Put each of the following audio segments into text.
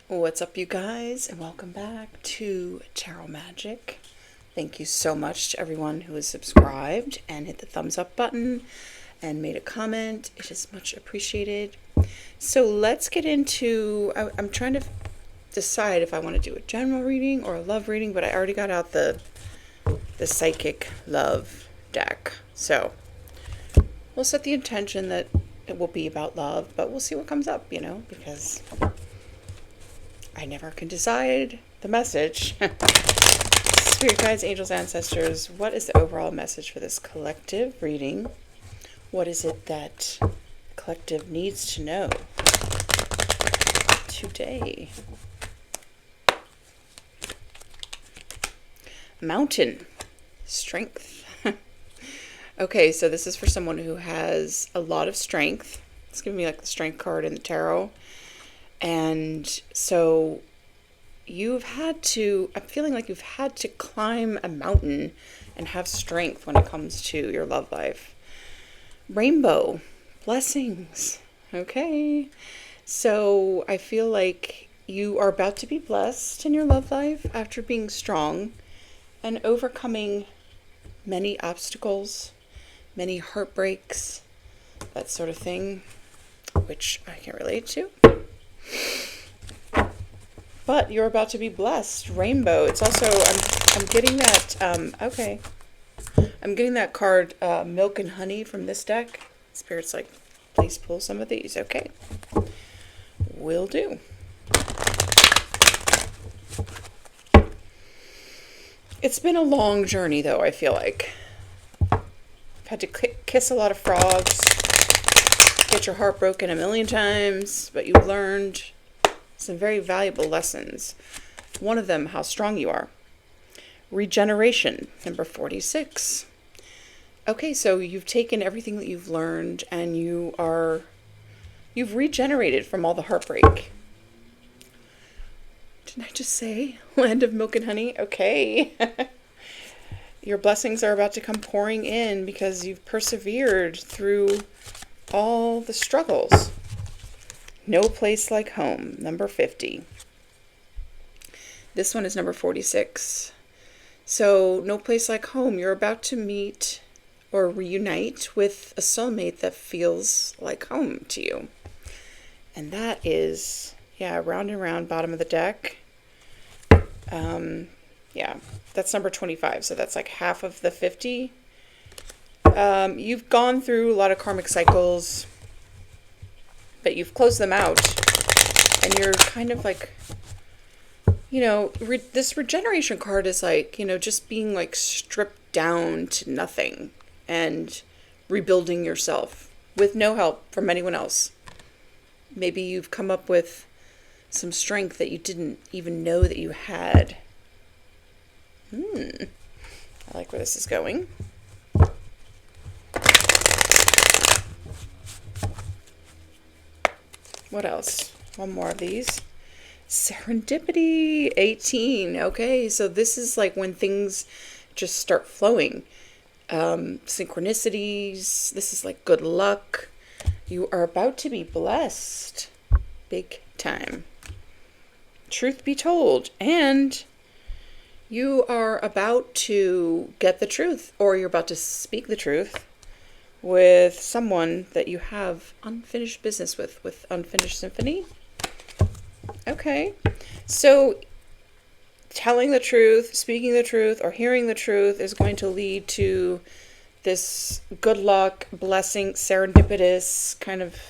What's up, you guys, and welcome back to Tarot Magic. Thank you so much to everyone who has subscribed and hit the thumbs up button and made a comment. It is much appreciated. So let's get into, I'm trying to decide if I want to do a general reading or a love reading, but I already got out the psychic love deck. So we'll set the intention that it will be about love, but we'll see what comes up, because I never can decide the message. Spirit guides, angels, ancestors, what is the overall message for this collective reading? What is it that collective needs to know today? Mountain. Strength. Okay, so this is for someone who has a lot of strength. It's giving me like the strength card in the tarot. And so I'm feeling like you've had to climb a mountain and have strength when it comes to your love life. Rainbow, blessings. Okay. So I feel like you are about to be blessed in your love life after being strong and overcoming many obstacles, many heartbreaks, that sort of thing, which I can relate to. But you're about to be blessed. Rainbow. It's also, I'm getting that, okay. I'm getting that card, Milk and Honey from this deck. Spirit's like, please pull some of these. Okay. Will do. It's been a long journey, though, I feel like. I've had to kiss a lot of frogs, get your heart broken a million times, but you've learned some very valuable lessons. One of them, how strong you are. Regeneration, number 46. Okay, so you've taken everything that you've learned and you've regenerated from all the heartbreak. Didn't I just say land of milk and honey? Okay. Your blessings are about to come pouring in because you've persevered through all the struggles. No place like home, number 50. This one is number 46. So, no place like home. You're about to meet or reunite with a soulmate that feels like home to you. And that is, round and round, bottom of the deck. That's number 25. So that's like half of the 50. You've gone through a lot of karmic cycles, but you've closed them out, and you're kind of like, this regeneration card is like, just being like stripped down to nothing and rebuilding yourself with no help from anyone else. Maybe you've come up with some strength that you didn't even know that you had. I like where this is going. What else? One more of these. Serendipity, 18. Okay, so this is like when things just start flowing. Synchronicities. This is like good luck. You are about to be blessed. Big time. Truth be told. And you are about to get the truth, or you're about to speak the truth with someone that you have unfinished business with Unfinished Symphony. Okay. So telling the truth, speaking the truth, or hearing the truth is going to lead to this good luck, blessing, serendipitous kind of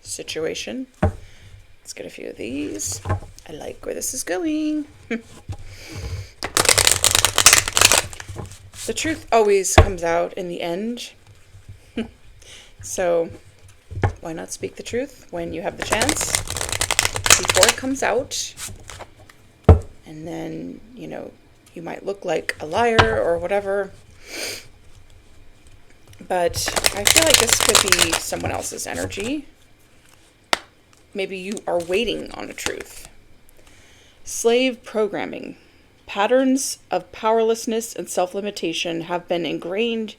situation. Let's get a few of these. I like where this is going. The truth always comes out in the end. So why not speak the truth when you have the chance before it comes out? And then, you might look like a liar or whatever. But I feel like this could be someone else's energy. Maybe you are waiting on a truth. Slave programming. Patterns of powerlessness and self-limitation have been ingrained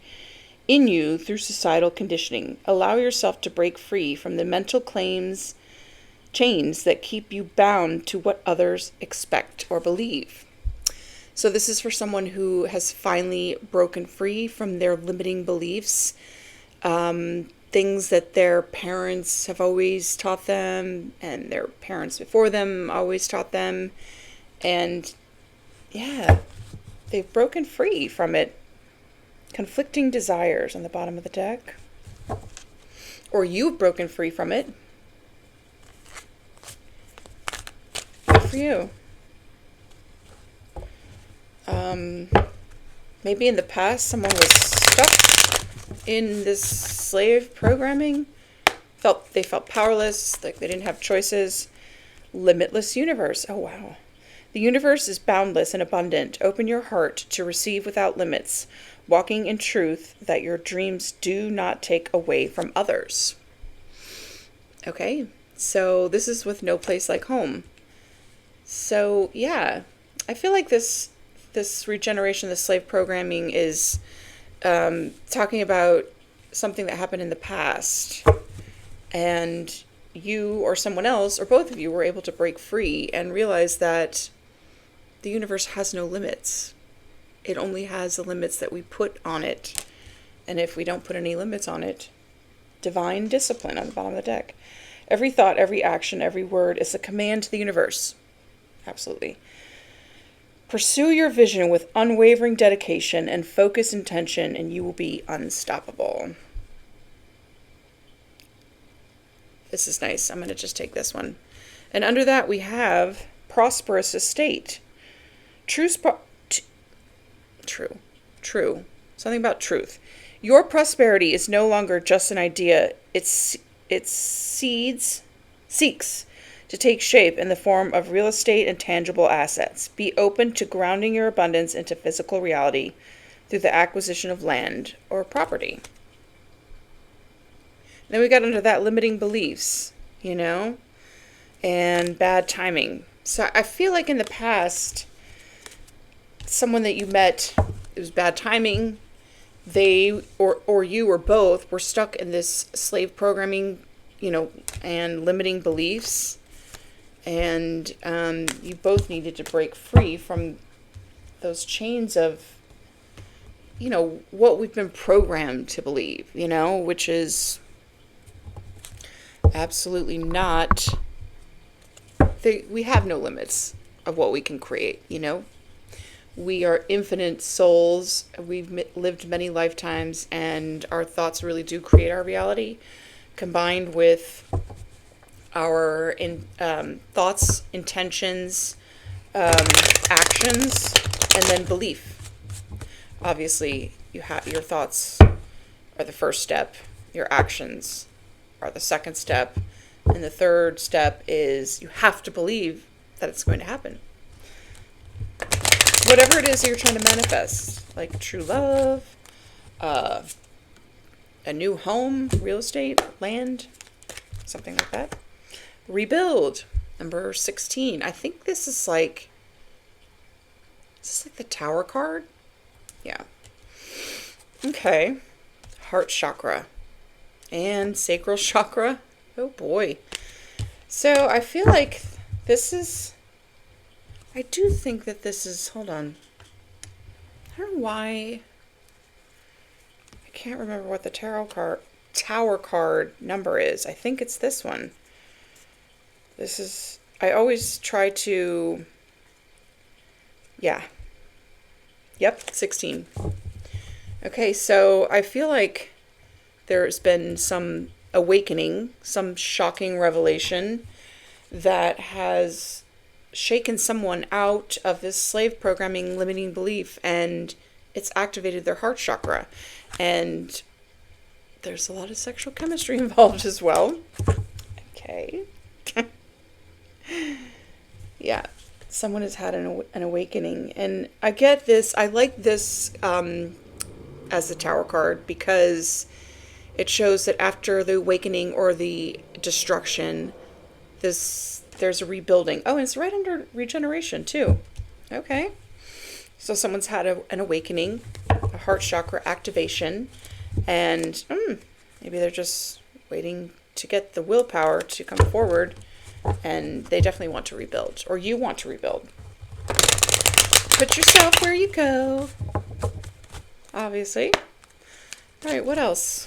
in you through societal conditioning. Allow yourself to break free from the mental claims chains that keep you bound to what others expect or believe. So this is for someone who has finally broken free from their limiting beliefs, things that their parents have always taught them and their parents before them always taught them. And yeah, they've broken free from it. Conflicting desires on the bottom of the deck. Or you've broken free from it. Good for you. Maybe in the past someone was stuck in this slave programming. They felt powerless, like they didn't have choices. Limitless universe. Oh, wow. The universe is boundless and abundant. Open your heart to receive without limits, walking in truth that your dreams do not take away from others. Okay, so this is with no place like home. So, yeah, I feel like this regeneration, the slave programming is talking about something that happened in the past. And you or someone else, or both of you, were able to break free and realize that the universe has no limits. It only has the limits that we put on it. And if we don't put any limits on it, divine discipline on the bottom of the deck. Every thought, every action, every word is a command to the universe. Absolutely. Pursue your vision with unwavering dedication and focused intention, and you will be unstoppable. This is nice. I'm going to just take this one. And under that, we have prosperous estate. True. Something about truth. Your prosperity is no longer just an idea. It seeks to take shape in the form of real estate and tangible assets. Be open to grounding your abundance into physical reality through the acquisition of land or property. Then we got under that limiting beliefs, and bad timing. So I feel like in the past, someone that you met, it was bad timing. They or you or both were stuck in this slave programming, and limiting beliefs. And you both needed to break free from those chains of, what we've been programmed to believe, which is absolutely not. We have no limits of what we can create, We are infinite souls. We've lived many lifetimes, and our thoughts really do create our reality, combined with our thoughts, intentions, actions, and then belief. Obviously, your thoughts are the first step. Your actions are the second step. And the third step is you have to believe that it's going to happen. Whatever it is you're trying to manifest, like true love, a new home, real estate, land, something like that. Rebuild, number 16. I think this is like the Tower card? Yeah. Okay. Heart chakra and sacral chakra. Oh boy. So I feel like I do think that this is, hold on. I don't know why. I can't remember what the Tower card number is. I think it's this one. I always try to, yeah. Yep, 16. Okay, so I feel like there's been some awakening, some shocking revelation that has shaken someone out of this slave programming limiting belief, and it's activated their heart chakra. And there's a lot of sexual chemistry involved as well. Okay. Yeah, someone has had an awakening, and I get this. I like this as the Tower card because it shows that after the awakening or the destruction, there's a rebuilding. Oh, and it's right under regeneration too. Okay, so someone's had an awakening, a heart chakra activation, and maybe they're just waiting to get the willpower to come forward And they definitely want to rebuild, or you want to rebuild. Put yourself where you go, obviously. All right, what else?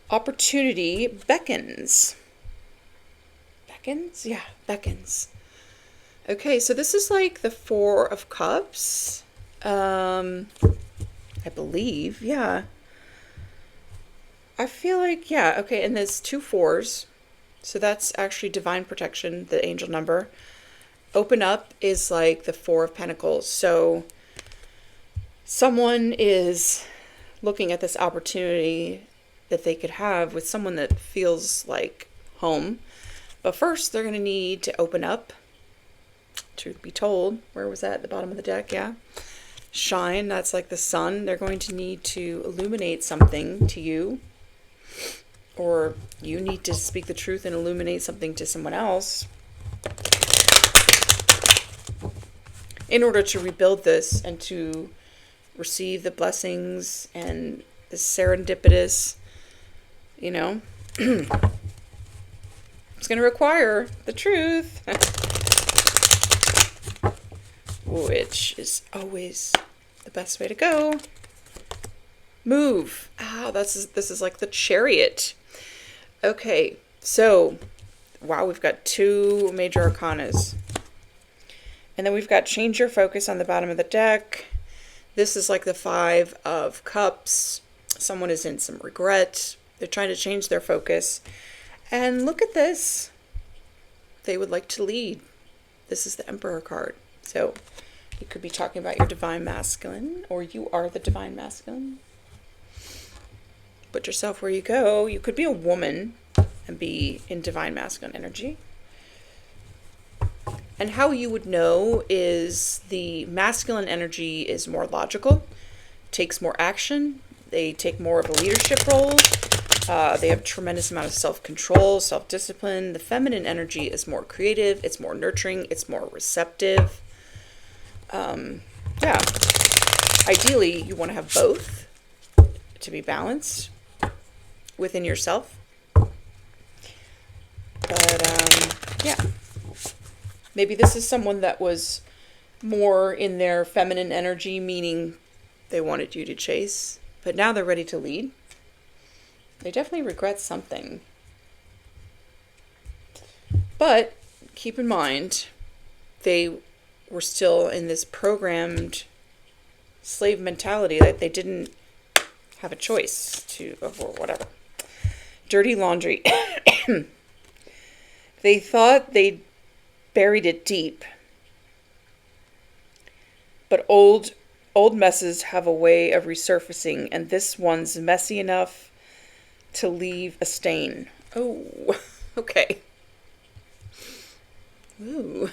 Opportunity beckons. Beckons? Yeah, beckons. Okay, so this is like the Four of Cups. I believe, yeah. I feel like, yeah, okay, and there's 2 4s. So that's actually divine protection, the angel number. Open up is like the 4 of Pentacles. So someone is looking at this opportunity that they could have with someone that feels like home. But first, they're going to need to open up. Truth be told, where was that? At the bottom of the deck, yeah. Shine, that's like the sun. They're going to need to illuminate something to you. Or you need to speak the truth and illuminate something to someone else in order to rebuild this and to receive the blessings and the serendipitous, you know. It's going to require the truth, which is always the best way to go. Move. This is like the Chariot. Okay, so, wow, we've got 2 major arcanas. And then we've got change your focus on the bottom of the deck. This is like the 5 of Cups. Someone is in some regret. They're trying to change their focus. And look at this. They would like to lead. This is the Emperor card. So you could be talking about your divine masculine, or you are the divine masculine. Put yourself where you go. You could be a woman and be in divine masculine energy. And how you would know is the masculine energy is more logical, takes more action. They take more of a leadership role. They have a tremendous amount of self-control, self-discipline. The feminine energy is more creative. It's more nurturing. It's more receptive. Yeah. Ideally, you want to have both to be balanced within yourself. But, yeah. Maybe this is someone that was more in their feminine energy, meaning they wanted you to chase, but now they're ready to lead. They definitely regret something. But keep in mind, they were still in this programmed slave mentality that they didn't have a choice to, or whatever. Dirty laundry. They thought they buried it deep. But old messes have a way of resurfacing, and this one's messy enough to leave a stain. Oh, okay. Ooh.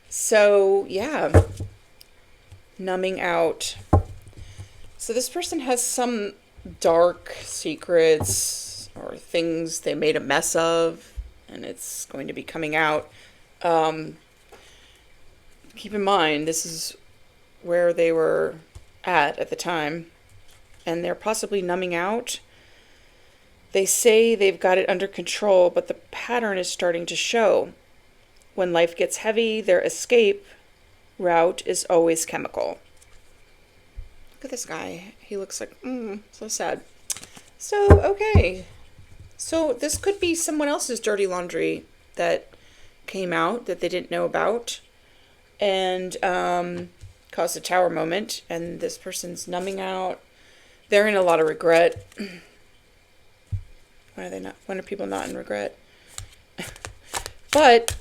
So, yeah. Numbing out. So this person has some dark secrets or things they made a mess of, and it's going to be coming out. Keep in mind, this is where they were at the time, and they're possibly numbing out. They say they've got it under control, but the pattern is starting to show. When life gets heavy, their escape route is always chemical. Look at this guy. He looks like, so sad. So, okay. So this could be someone else's dirty laundry that came out that they didn't know about and caused a tower moment, and this person's numbing out. They're in a lot of regret. When are they not? When are people not in regret? But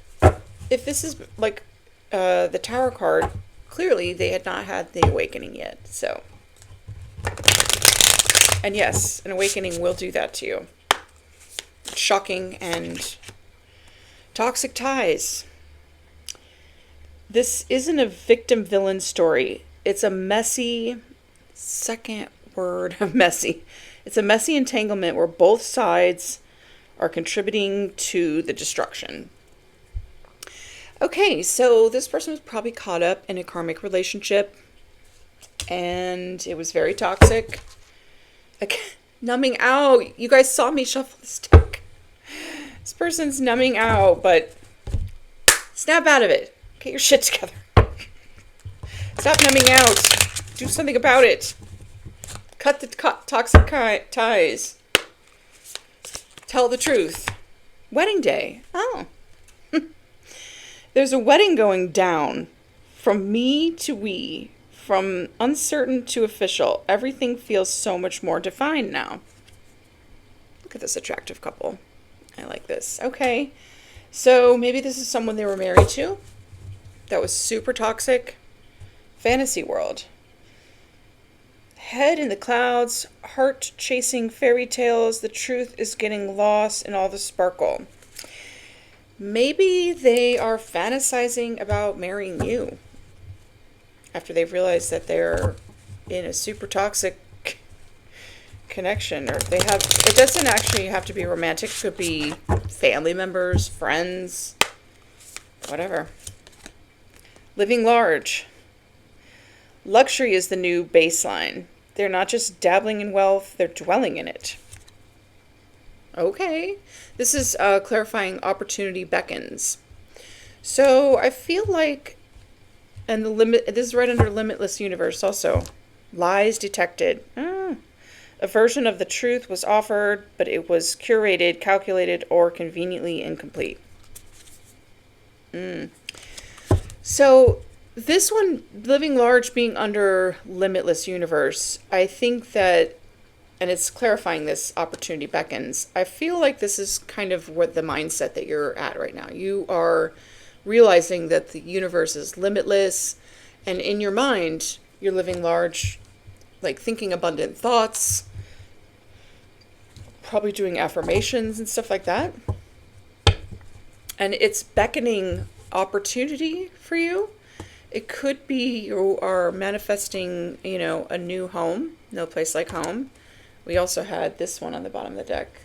if this is like the Tower card, clearly they had not had the awakening yet. So, and yes, an awakening will do that to you. Shocking and toxic ties. This isn't a victim-villain story. It's a messy, second word of messy. It's a messy entanglement where both sides are contributing to the destruction. Okay, so this person was probably caught up in a karmic relationship, and it was very toxic. Like, numbing out. You guys saw me shuffle this deck. This person's numbing out, but snap out of it. Get your shit together. Stop numbing out. Do something about it. Cut the toxic ties. Tell the truth. Wedding day. Oh. There's a wedding going down. From me to we. From uncertain to official. Everything feels so much more defined now. Look at this attractive couple. I like this. Okay. So maybe this is someone they were married to. That was super toxic. Fantasy world. Head in the clouds, heart chasing fairy tales, the truth is getting lost in all the sparkle. Maybe they are fantasizing about marrying you after they've realized that they're in a super toxic connection, or they have, it doesn't actually have to be romantic, it could be family members, friends, whatever. Living large. Luxury is the new baseline. They're not just dabbling in wealth, they're dwelling in it. Okay. This is clarifying opportunity beckons. So I feel like, and this is right under limitless universe also. Lies detected. A version of the truth was offered, but it was curated, calculated, or conveniently incomplete. So this one, living large being under limitless universe, I think that, and it's clarifying this opportunity beckons, I feel like this is kind of what the mindset that you're at right now. You are realizing that the universe is limitless, and in your mind, you're living large, like thinking abundant thoughts, probably doing affirmations and stuff like that. And it's beckoning opportunity for you. It could be you are manifesting, a new home, no place like home. We also had this one on the bottom of the deck,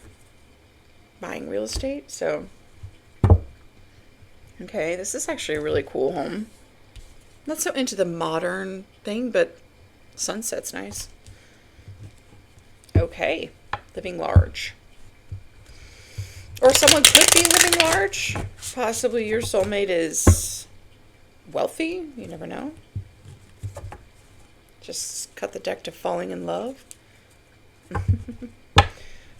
buying real estate. So, okay, this is actually a really cool home. Not so into the modern thing, but sunset's nice. Okay, living large. Or someone could be living large. Possibly your soulmate is wealthy. You never know. Just cut the deck to falling in love.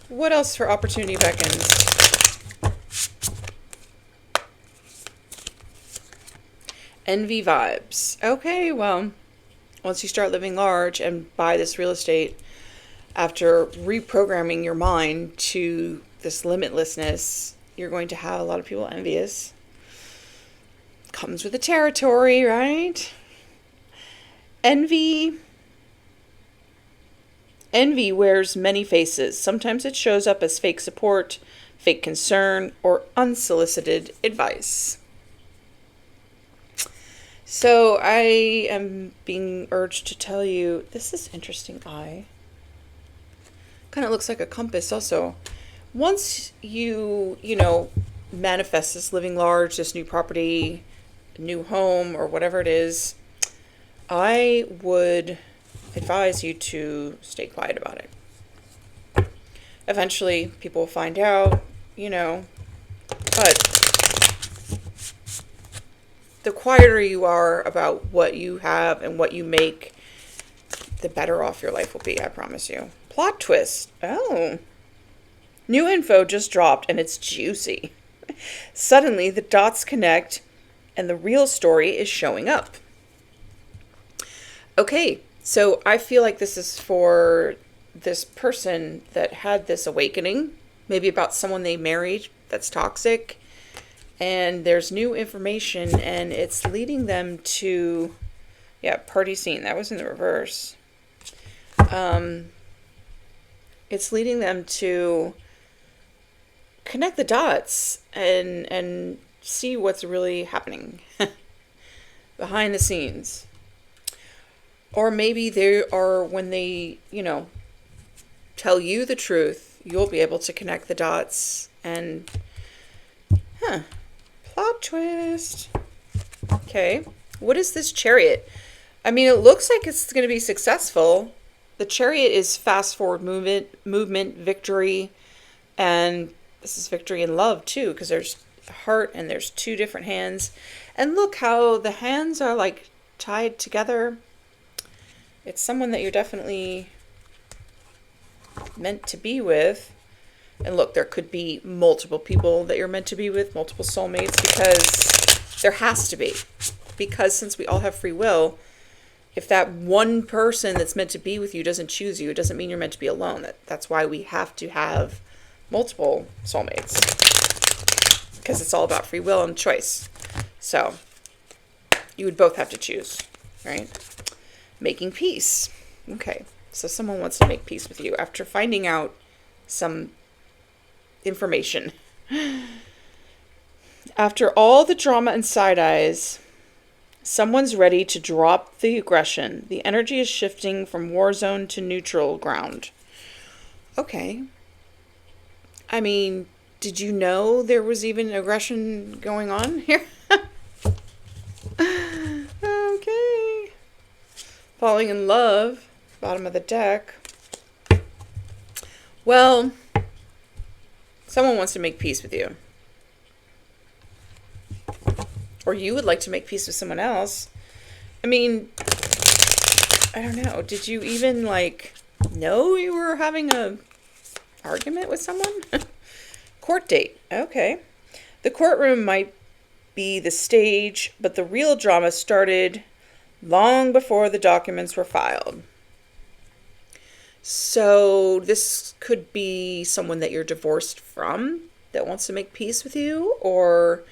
What else for opportunity beckons? Envy vibes. Okay, well, once you start living large and buy this real estate, after reprogramming your mind to this limitlessness, you're going to have a lot of people envious. Comes with the territory, right? Envy wears many faces. Sometimes it shows up as fake support, fake concern, or unsolicited advice. So I am being urged to tell you, this is interesting eye. Kind of looks like a compass also. Once you manifest this living large, this new property, new home, or whatever it is, I would advise you to stay quiet about it. Eventually, people will find out, but the quieter you are about what you have and what you make, the better off your life will be, I promise you. Plot twist. Oh. New info just dropped and it's juicy. Suddenly, the dots connect and the real story is showing up. Okay, so I feel like this is for this person that had this awakening, maybe about someone they married that's toxic, and there's new information and it's leading them to, party scene. That was in the reverse. It's leading them to connect the dots and see what's really happening behind the scenes. Or maybe they are, when they, tell you the truth, you'll be able to connect the dots and, plot twist. Okay. What is this Chariot? I mean, it looks like it's going to be successful. The Chariot is fast forward movement, victory, and This is victory in love too, because there's a heart and there's two different hands. And look how the hands are like tied together. It's someone that you're definitely meant to be with. And look, there could be multiple people that you're meant to be with, multiple soulmates, because there has to be. Because since we all have free will, if that one person that's meant to be with you doesn't choose you, it doesn't mean you're meant to be alone. That's why we have to have multiple soulmates. Because it's all about free will and choice. So, you would both have to choose, right? Making peace. Okay, so someone wants to make peace with you after finding out some information. After all the drama and side eyes, someone's ready to drop the aggression. The energy is shifting from war zone to neutral ground. Okay. I mean, did you know there was even aggression going on here? Okay. Falling in love. Bottom of the deck. Well, someone wants to make peace with you. Or you would like to make peace with someone else. I mean, I don't know. Did you even, like, know you were having a argument with someone? Court date. Okay. The courtroom might be the stage, but the real drama started long before the documents were filed. So this could be someone that you're divorced from that wants to make peace with you, or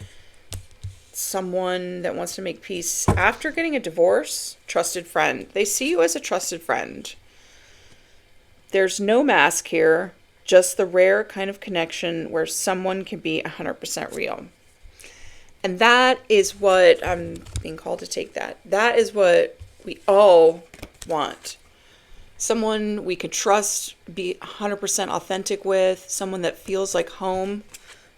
someone that wants to make peace after getting a divorce. Trusted friend. They see you as a trusted friend. There's no mask here, just the rare kind of connection where someone can be 100% real. And that is what I'm being called to take that. That is what we all want. Someone we could trust, be 100% authentic with, someone that feels like home.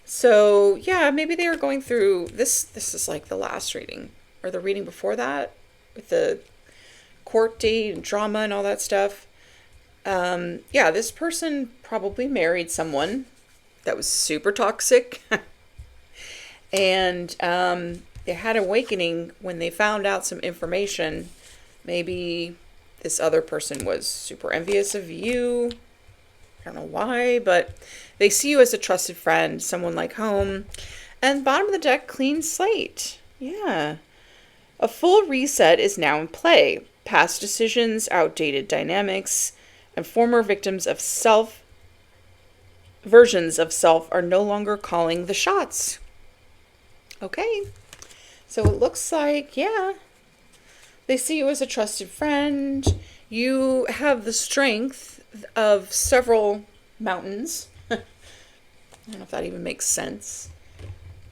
So, yeah, maybe they are going through this. This is like the last reading, or the reading before that, with the court date and drama and all that stuff. Yeah, this person probably married someone that was super toxic. And they had an awakening when they found out some information. Maybe this other person was super envious of you. I don't know why, but they see you as a trusted friend, someone like home. And bottom of the deck, clean slate. Yeah. A full reset is now in play. Past decisions, outdated dynamics, and former victims of versions of self are no longer calling the shots. Okay. So it looks like, yeah, they see you as a trusted friend. You have the strength of several mountains. I don't know if that even makes sense.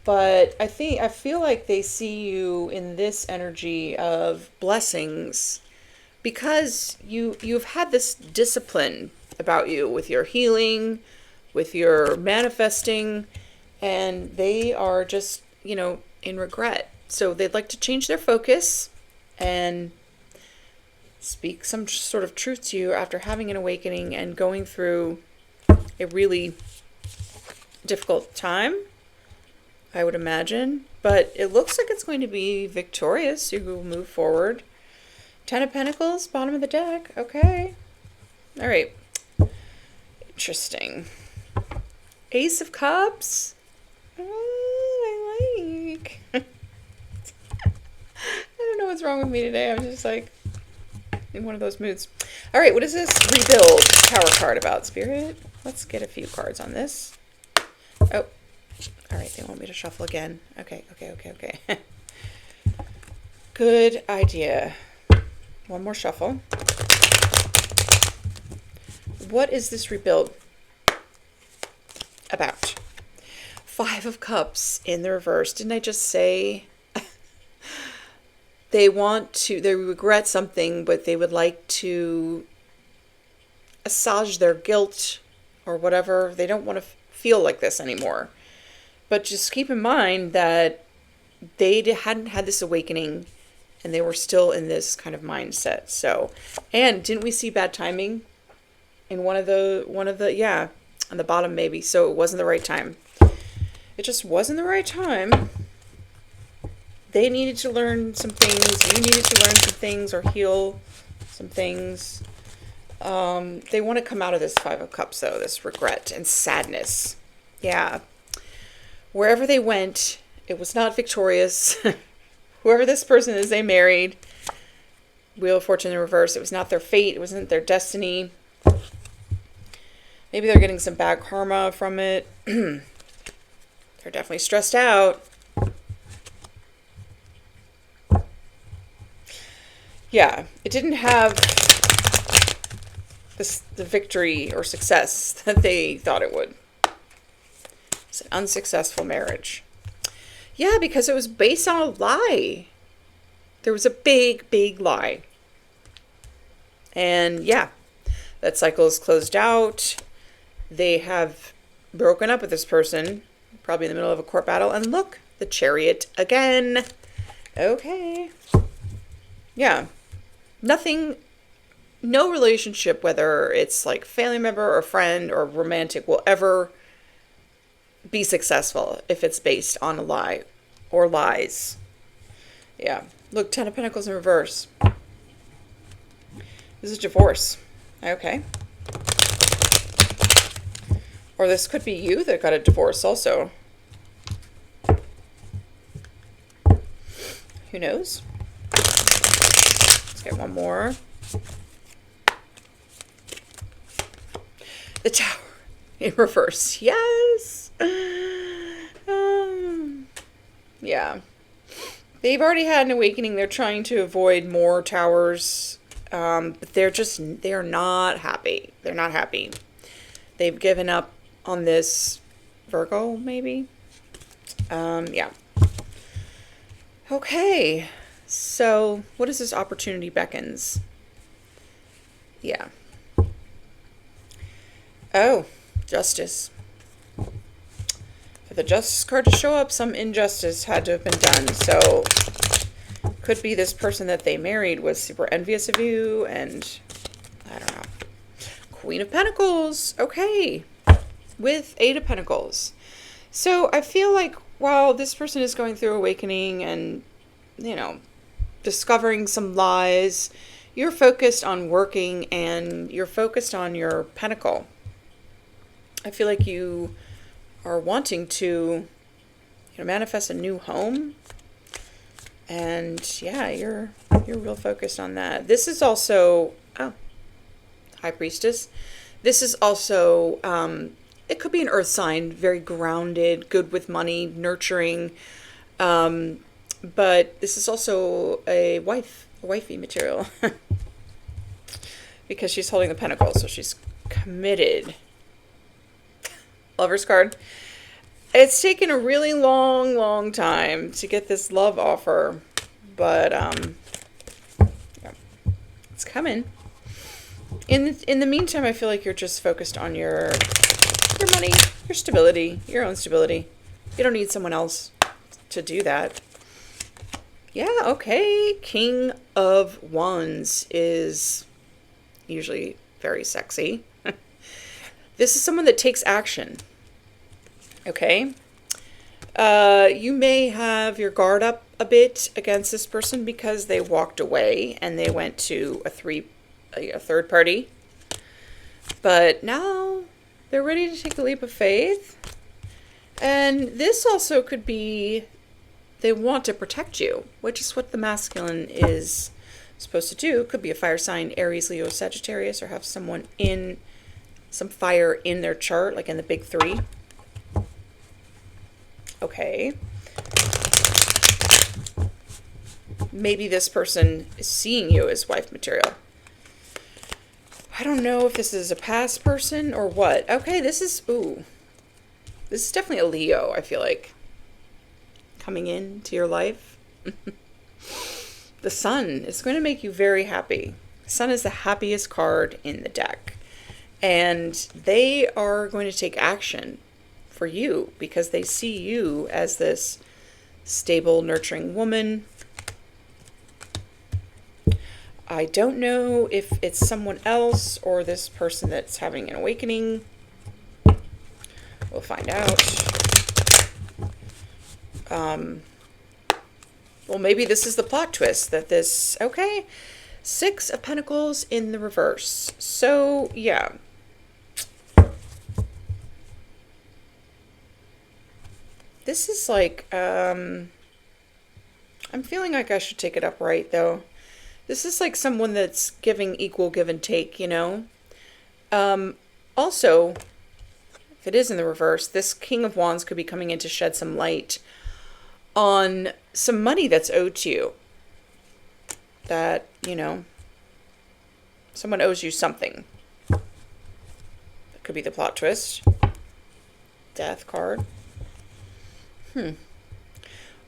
But I feel like they see you in this energy of blessings because you've had this discipline about you with your healing, with your manifesting, and they are just, in regret. So they'd like to change their focus and speak some sort of truth to you after having an awakening and going through a really difficult time, I would imagine. But it looks like it's going to be victorious. You will move forward. 10 of Pentacles, bottom of the deck. Okay. All right. Interesting. Ace of Cups. I like. I don't know what's wrong with me today. I'm just like in one of those moods. All right, what is this rebuild tower card about, Spirit? Let's get a few cards on this. Oh, all right, they want me to shuffle again. Okay. Good idea. One more shuffle. What is this rebuild about? 5 of Cups in the reverse. Didn't I just say they regret something, but they would like to assuage their guilt or whatever. They don't want to feel like this anymore. But just keep in mind that they hadn't had this awakening and they were still in this kind of mindset. So, and didn't we see bad timing in one of the, yeah. on the bottom maybe. So it wasn't the right time. It just wasn't the right time. They needed to learn some things. You needed to learn some things or heal some things. They want to come out of this Five of Cups, though, this regret and sadness. Yeah. Wherever they went, it was not victorious. Whoever this person is, they married. Wheel of Fortune in reverse. It was not their fate. It wasn't their destiny. Maybe they're getting some bad karma from it. They're definitely stressed out. Yeah, it didn't have the victory or success that they thought it would. It's an unsuccessful marriage. Yeah, because it was based on a lie. There was a big, big lie. And yeah, that cycle is closed out. They have broken up with this person, probably in the middle of a court battle. And look, the Chariot again. Okay. Yeah. Nothing, no relationship, whether it's like family member or friend or romantic, will ever be successful if it's based on a lie or lies. Yeah. Look, Ten of Pentacles in reverse. This is divorce. Okay. Or this could be you that got a divorce also. Who knows? Let's get one more. The Tower in reverse. Yes. Yeah. They've already had an awakening. They're trying to avoid more towers. But they are not happy. They're not happy. They've given up on this Virgo, maybe. Yeah. Okay. So, what is this opportunity beckons? Yeah. Oh, justice. For the justice card to show up, some injustice had to have been done. So, could be this person that they married was super envious of you, and I don't know. Queen of Pentacles. Okay. With Eight of Pentacles. So, I feel like while this person is going through awakening and, you know, discovering some lies, you're focused on working and you're focused on your pentacle. I feel like you are wanting to, manifest a new home. And yeah, you're real focused on that. This is also, High Priestess. This is also, it could be an earth sign, very grounded, good with money, nurturing. But this is also a wifey material. Because she's holding the pentacle, so she's committed. Lover's card. It's taken a really long, long time to get this love offer. But, yeah, it's coming. In the meantime, I feel like you're just focused on your money, your stability, your own stability. You don't need someone else to do that. Yeah, okay. King of Wands is usually very sexy. This is someone that takes action. Okay. You may have your guard up a bit against this person because they walked away and they went to a third party. But now they're ready to take a leap of faith. And this also could be they want to protect you, which is what the masculine is supposed to do. It could be a fire sign, Aries, Leo, Sagittarius, or have someone in some fire in their chart, like in the big three. Okay. Maybe this person is seeing you as wife material. I don't know if this is a past person or what. Okay, this is definitely a Leo, I feel like. Coming into your life. The Sun is going to make you very happy. The Sun is the happiest card in the deck. And they are going to take action for you because they see you as this stable, nurturing woman. I don't know if it's someone else or this person that's having an awakening. we'll find out. Well, maybe this is the plot twist that this, okay, 6 of Pentacles in the reverse. So, yeah. This is like, I'm feeling like I should take it upright, though. This is like someone that's giving equal give and take, you know? Also, if it is in the reverse, this King of Wands could be coming in to shed some light on some money that's owed to you. That, you know, someone owes you something. That could be the plot twist. Death card.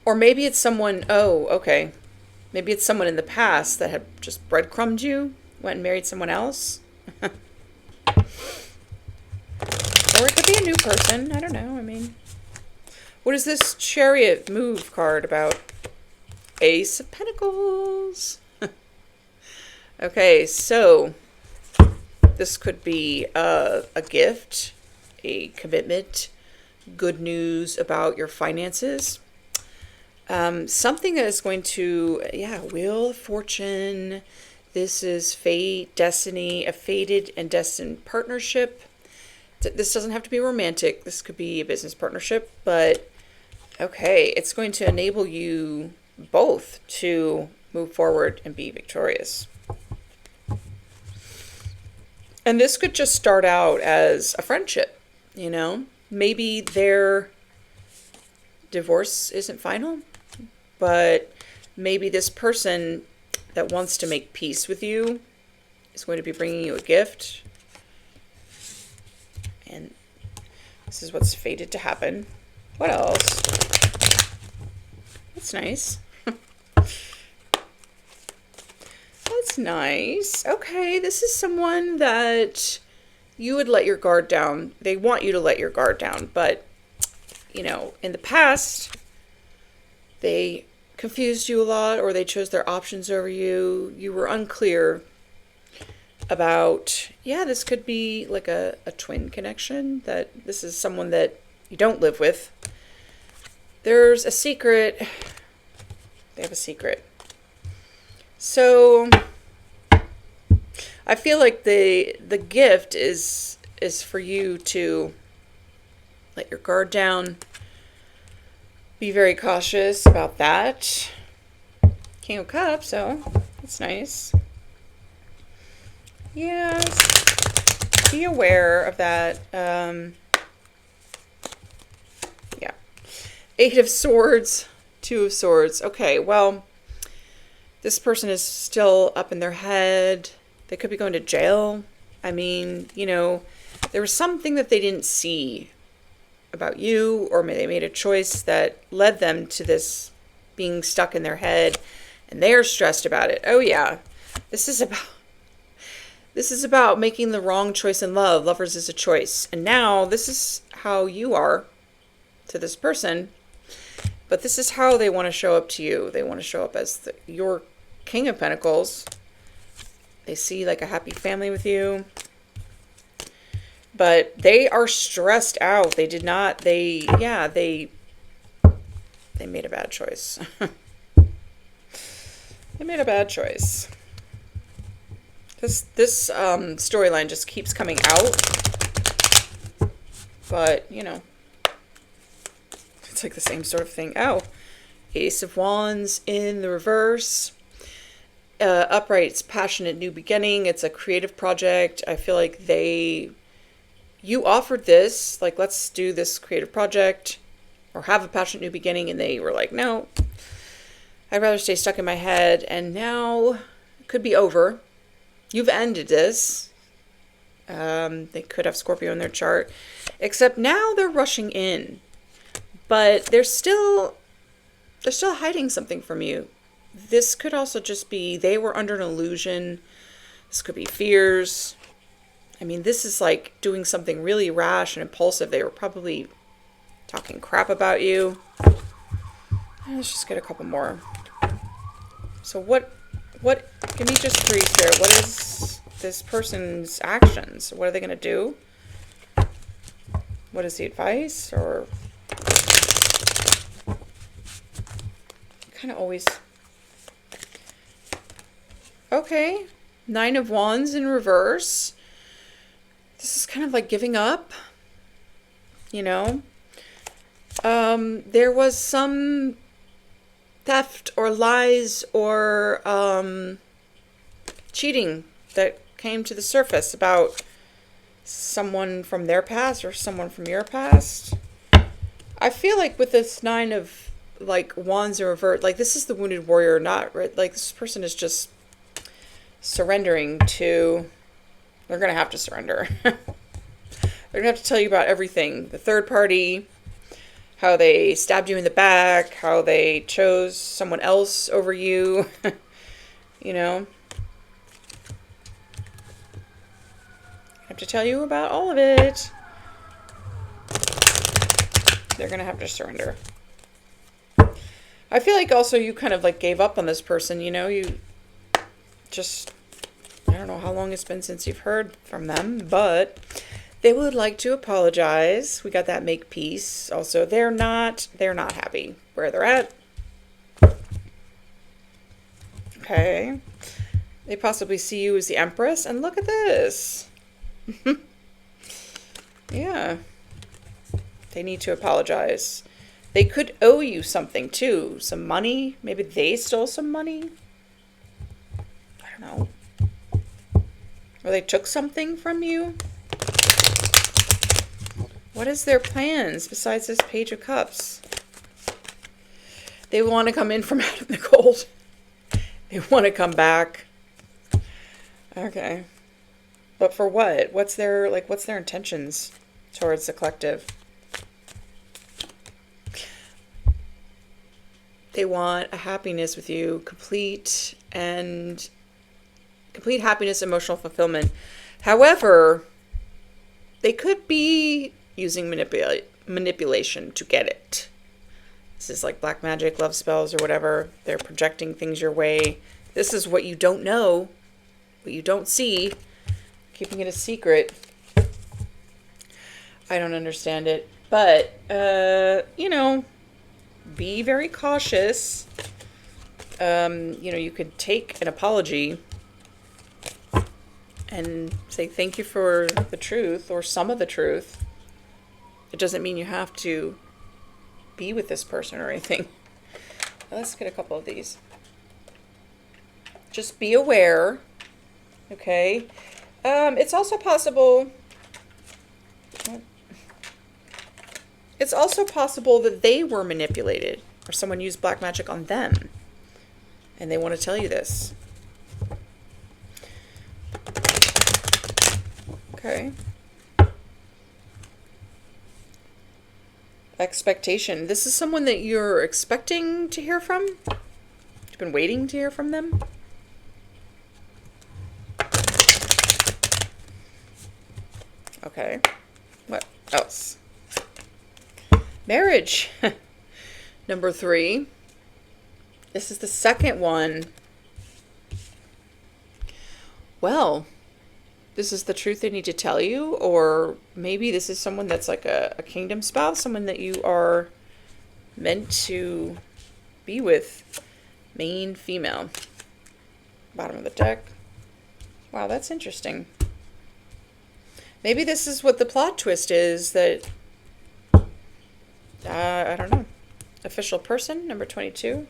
Or maybe it's someone, oh, okay. Maybe it's someone in the past that had just breadcrumbed you, went and married someone else. Or it could be a new person. I don't know. I mean, what is this Chariot move card about? Ace of Pentacles. Okay, so this could be a gift, a commitment, good news about your finances. Something that is going to, Wheel of Fortune. This is fate, destiny, a fated and destined partnership. This doesn't have to be romantic. This could be a business partnership, but okay, it's going to enable you both to move forward and be victorious. And this could just start out as a friendship, you know? Maybe their divorce isn't final, but maybe this person that wants to make peace with you is going to be bringing you a gift. And this is what's fated to happen. What else? That's nice. That's nice. Okay, this is someone that you would let your guard down. They want you to let your guard down, but, you know, in the past, they confused you a lot, or they chose their options over you. You were unclear about, this could be like a twin connection, that this is someone that you don't live with. There's a secret. They have a secret. So I feel like the gift is for you to let your guard down. Be very cautious about that. King of Cups, so that's nice. Yes. Be aware of that. Eight of Swords, Two of Swords. Okay, well, this person is still up in their head. They could be going to jail. I mean, you know, there was something that they didn't see about you, or they made a choice that led them to this being stuck in their head, and they're stressed about it. Oh yeah, this is about making the wrong choice in love. Lovers is a choice, and now this is how you are to this person, but this is how they want to show up to you. They want to show up as your King of Pentacles. They see like a happy family with you. But they are stressed out. They did not, they made a bad choice. They made a bad choice. This storyline just keeps coming out. But, you know, it's like the same sort of thing. Oh, Ace of Wands in the reverse. Upright, it's passionate new beginning. It's a creative project. I feel like you offered this, like, let's do this creative project or have a passionate new beginning, and they were like, no, I'd rather stay stuck in my head. And now it could be over. You've ended this. They could have Scorpio in their chart, except now they're rushing in, but they're still hiding something from you. This could also just be they were under an illusion. This could be fears. I mean, this is like doing something really rash and impulsive. They were probably talking crap about you. Let's just get a couple more. So what, give me just 3 here. What is this person's actions? What are they going to do? What is the advice? Or kind of always... Okay. 9 of Wands in reverse. This is kind of like giving up, you know. There was some theft or lies or cheating that came to the surface about someone from their past or someone from your past. I feel like with this 9 of like Wands in reverse, like this is the wounded warrior, not right. Like this person is just surrendering to, they're going to have to surrender. They're going to have to tell you about everything. The third party, how they stabbed you in the back, how they chose someone else over you, you know. I have to tell you about all of it. They're going to have to surrender. I feel like also you kind of like gave up on this person, you know, you just, I don't know how long it's been since you've heard from them, but they would like to apologize. We got that make peace. Also, they're not happy where they're at. Okay. They possibly see you as the Empress, and look at this. Yeah. They need to apologize. They could owe you something too. Some money. Maybe they stole some money. I don't know. Or they took something from you. What is their plans besides this Page of Cups? They want to come in from out of the cold. They want to come back. Okay. But for what? What's their intentions towards the collective? They want a happiness with you, complete happiness, emotional fulfillment. However, they could be using manipulation to get it. This is like black magic, love spells, or whatever. They're projecting things your way. This is what you don't know, what you don't see, keeping it a secret. I don't understand it. But, you know, be very cautious. You know, you could take an apology and say thank you for the truth or some of the truth. It doesn't mean you have to be with this person or anything. Let's get a couple of these. Just be aware, okay? It's also possible... It's also possible that they were manipulated or someone used black magic on them. And they want to tell you this. Okay. Expectation. This is someone that you're expecting to hear from? You've been waiting to hear from them? Okay. What else? Marriage. Number 3. This is the second one. Well, this is the truth they need to tell you, or maybe this is someone that's like a kingdom spouse, someone that you are meant to be with. Main female. Bottom of the deck. Wow, that's interesting. Maybe this is what the plot twist is, that I don't know. Official person, number 22.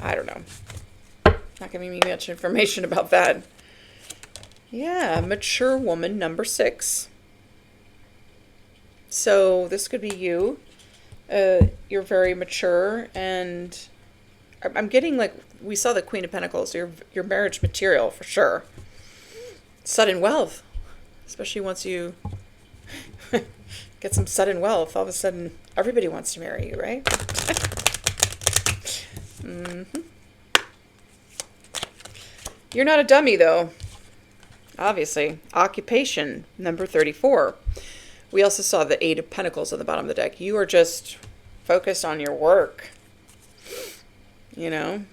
I don't know. Not giving me much information about that. Yeah, mature woman, number 6. So this could be you. You're very mature, and I'm getting like, we saw the Queen of Pentacles. Your marriage material for sure. Sudden wealth, especially once you get some sudden wealth. All of a sudden, everybody wants to marry you, right? Mm-hmm. You're not a dummy, though. Obviously. Occupation, number 34. We also saw the 8 of Pentacles on the bottom of the deck. You are just focused on your work. You know?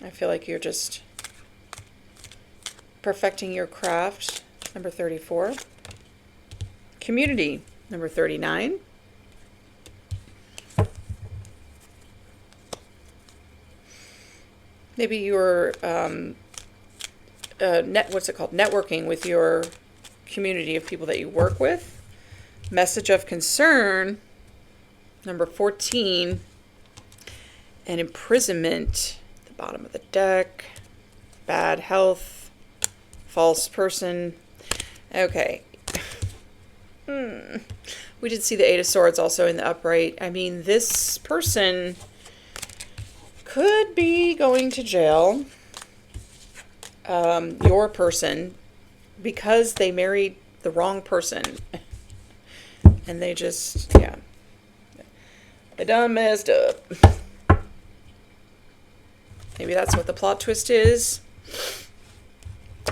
I feel like you're just perfecting your craft, number 34. Community, number 39. Maybe you're what's it called? Networking with your community of people that you work with. Message of concern, number 14. And imprisonment, the bottom of the deck. Bad health, false person. Okay. We did see the Eight of Swords also in the upright. I mean, this person could be going to jail. Your person, because they married the wrong person. And they just, yeah. They done messed up. Maybe that's what the plot twist is.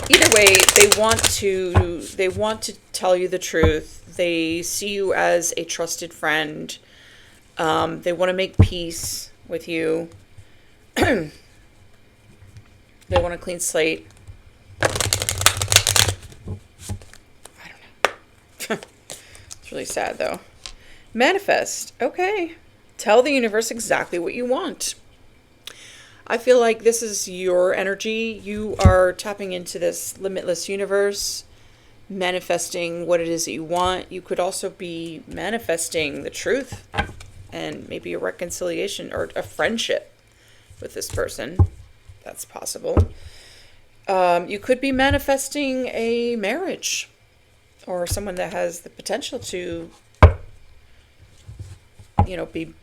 Either way, they want to tell you the truth. They see you as a trusted friend. They want to make peace with you. They want a clean slate. I don't know. It's really sad though. Manifest. Okay. Tell the universe exactly what you want. I feel like this is your energy. You are tapping into this limitless universe, manifesting what it is that you want. You could also be manifesting the truth and maybe a reconciliation or a friendship with this person. That's possible. You could be manifesting a marriage or someone that has the potential to, be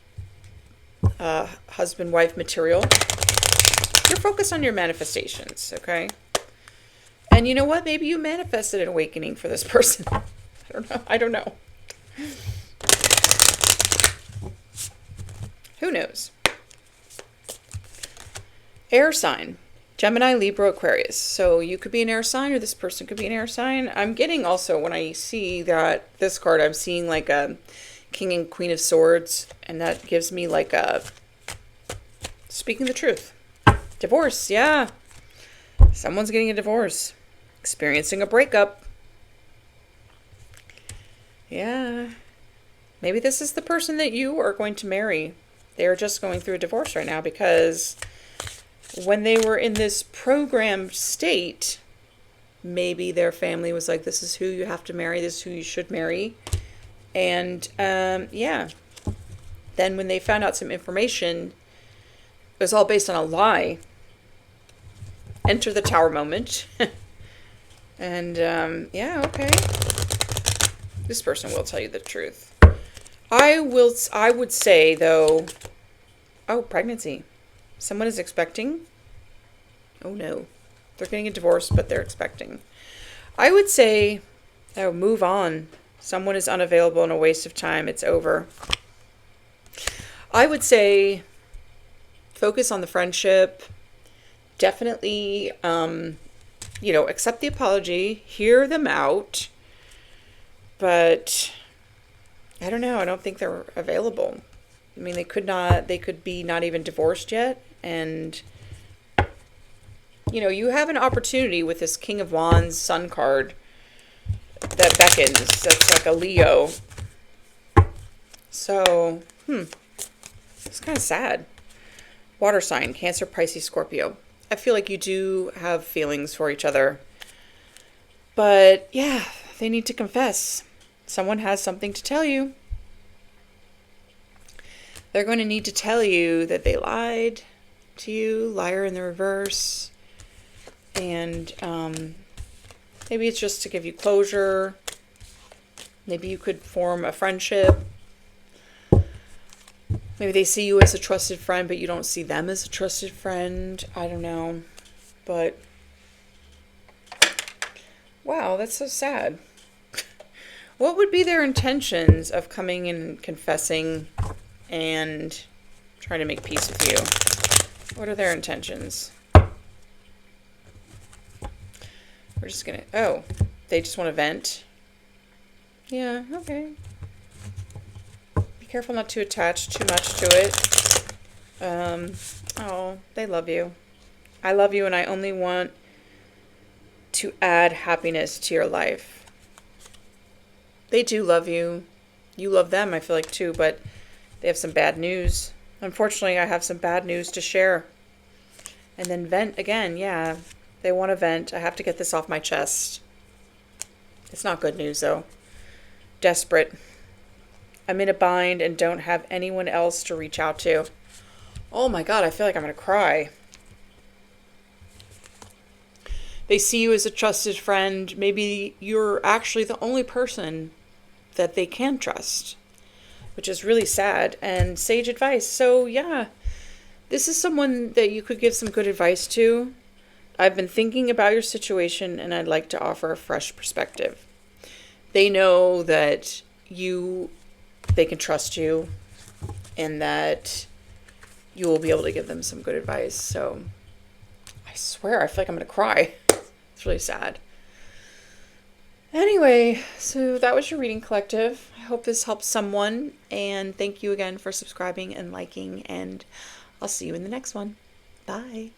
husband-wife material. You're focused on your manifestations, okay? And you know what? Maybe you manifested an awakening for this person. I don't know. Who knows? Air sign. Gemini, Libra, Aquarius. So you could be an air sign or this person could be an air sign. I'm getting also, when I see that this card, I'm seeing like a King and Queen of Swords. And that gives me like a speaking the truth. Divorce, yeah. Someone's getting a divorce. Experiencing a breakup. Yeah. Maybe this is the person that you are going to marry. They are just going through a divorce right now because when they were in this programmed state, maybe their family was like, this is who you have to marry. This is who you should marry. And, yeah. Then when they found out some information, it was all based on a lie. Enter the tower moment. And, yeah, okay. This person will tell you the truth. I would say, though, pregnancy. Someone is expecting. Oh, no. They're getting a divorce, but they're expecting. I would say, move on. Someone is unavailable and a waste of time. It's over. I would say focus on the friendship. Definitely, accept the apology. Hear them out. But I don't know. I don't think they're available. I mean, they could be not even divorced yet. And, you have an opportunity with this King of Wands Sun card that beckons. That's like a Leo. So, it's kind of sad. Water sign, Cancer, Pisces, Scorpio. I feel like you do have feelings for each other. But, yeah, they need to confess. Someone has something to tell you. They're going to need to tell you that they lied to you, liar in the reverse. And maybe it's just to give you closure. Maybe you could form a friendship. Maybe they see you as a trusted friend, but you don't see them as a trusted friend. I don't know. But, wow, that's so sad. What would be their intentions of coming and confessing and trying to make peace with you? What are their intentions? We're just going to... they just want to vent. Yeah, okay. Be careful not to attach too much to it. They love you. I love you, and I only want to add happiness to your life. They do love you. You love them, I feel like, too, but they have some bad news. Unfortunately, I have some bad news to share. And then vent again. Yeah, they want to vent. I have to get this off my chest. It's not good news, though. Desperate. I'm in a bind and don't have anyone else to reach out to. Oh my God, I feel like I'm going to cry. They see you as a trusted friend. Maybe you're actually the only person that they can trust, which is really sad, and sage advice. So yeah, this is someone that you could give some good advice to. I've been thinking about your situation and I'd like to offer a fresh perspective. They know that they can trust you and that you will be able to give them some good advice. So I swear, I feel like I'm going to cry. It's really sad. Anyway, so that was your reading, collective. I hope this helps someone, and thank you again for subscribing and liking, and I'll see you in the next one. Bye.